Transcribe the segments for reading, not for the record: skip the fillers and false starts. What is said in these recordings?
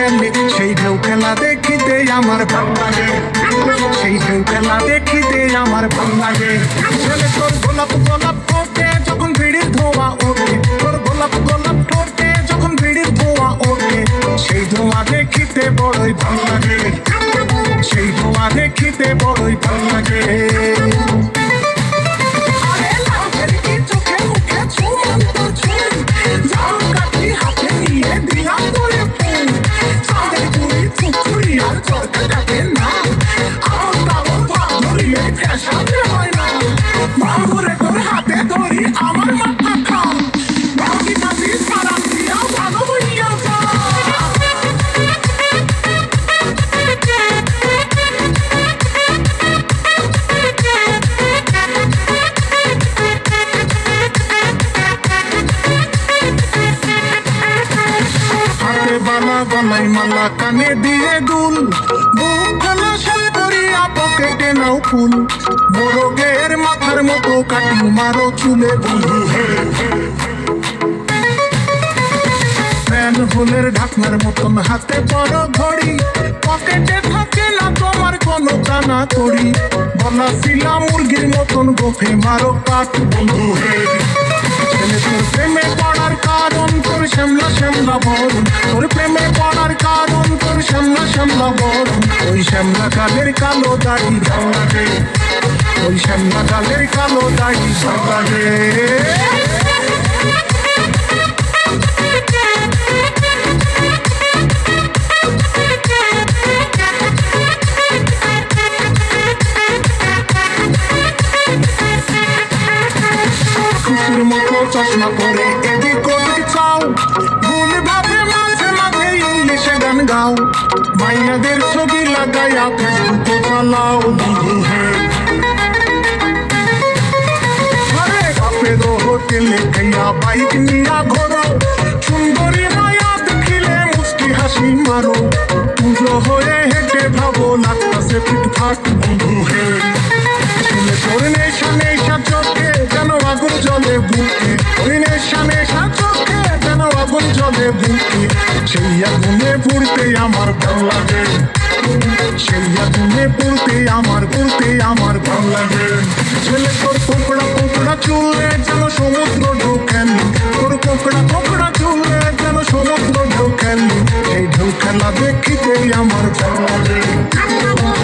খেলে সেই ঢেউ খেলা দেখিতে আমার ভাল লাগে, সেই ঢেউ খেলা দেখিতে আমার ভাল লাগে। ছেলে তোর গোলাপ গোলাপ ঠোঁটে যখন বিড়ির ধোঁয়া ওঠে, তোর গোলাপ গোলাপ ঠোঁটে যখন বিড়ির ধোঁয়া ওঠে, সেই ধোঁয়া দেখিতে বড়ই ভাল লাগে, সেই ধোঁয়া দেখিতে বড়ই ভাল লাগে। গলায় মালা কানে দিয়ে দুল, বুক খোলা শাল করিয়া পকেটে নাও ফুল, মোরগের মাথার মতো কাটি মারো চুলে বন্ধু হে। প্যান ফুলের ঢাকনার মতন হাতে বড় ঘড়ি, পকেটে থাকে না তোমার কোনো কানা করি, বলা শিলা মুরগির মতন গোফে মারো কাঠ বন্ধু হে। ছেলে তোর প্রেমে পড়ার কারণ তোর শ্যামলা শ্যামলা বরণ, তোর প্রেমে পড়ার কারণ তোর শ্যামলা শ্যামলা বরণ, ওই শ্যামলা কালের কালো দাড়ি ভাল লাগে, ওই শ্যামলা কালের কালো দাড়ি ভাল লাগে। চশমা করে এদিক ওদিক চাও, ভুল ভাবে মাঝে মাঝে ইংলিশে গান গাও, মাইয়াদের ছবি লাগাইয়া ফেসবুকে চালাও বন্ধু হে। আরে বাপের হোটেলে খাইয়া বাইক নিয়া ঘোরো, সুন্দরী মায়া দেখিলে মুস্কি হাসি মারো, পুজো হয়ে হেঁটে ভাবো লাগতাছে ফিটফাট বন্ধু হে। ছেলে তোর নেশা নেশা চোখে যেন আগুন জলে বুকে, ওই নেশা নেশা চোখে যেন আগুন জলে বুকে, সেই আগুনে পুড়তে আমার ভাল লাগে, সেই আগুনে পুড়তে আমার ভাল লাগে। ছেলে তোর কোকড়া কোকড়া চুলে যেন সমুদ্র ঢোকেনি, তোর কোকড়া কোকড়া চুলে যেন সমুদ্র ঢোকেনি, এই ঢেউ খেলা দেখিতে আমার ভাল লাগে,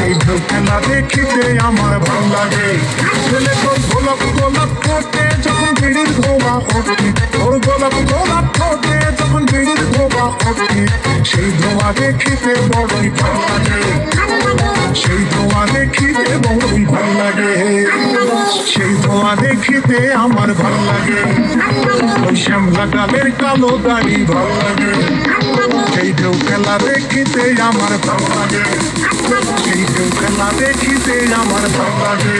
এই ঢেউ খেলা দেখিতে আমার ভাল লাগে। ছেলে তোর গোলাপ গোলাপ ঠোঁটে যখন বিড়ির ধোঁয়া ওঠে, তোর গোলাপ গোলাপ ঠোঁটে যখন বিড়ির ধোঁয়া ওঠে, সেই ধোঁয়া দেখিতে বড়ই ভাল লাগে, সেই ধোঁয়া দেখিতে বড়ই ভাল লাগে, সেই ধোঁয়া দেখিতে আমার ভাল লাগে, ওই শ্যামলা কালের কালো দাড়ি ভাল লাগে, সেই ঢেউ খেলা দেখিতে আমার ভাল লাগে, সেই ঢেউ খেলা দেখিতে আমার ভাল লাগে।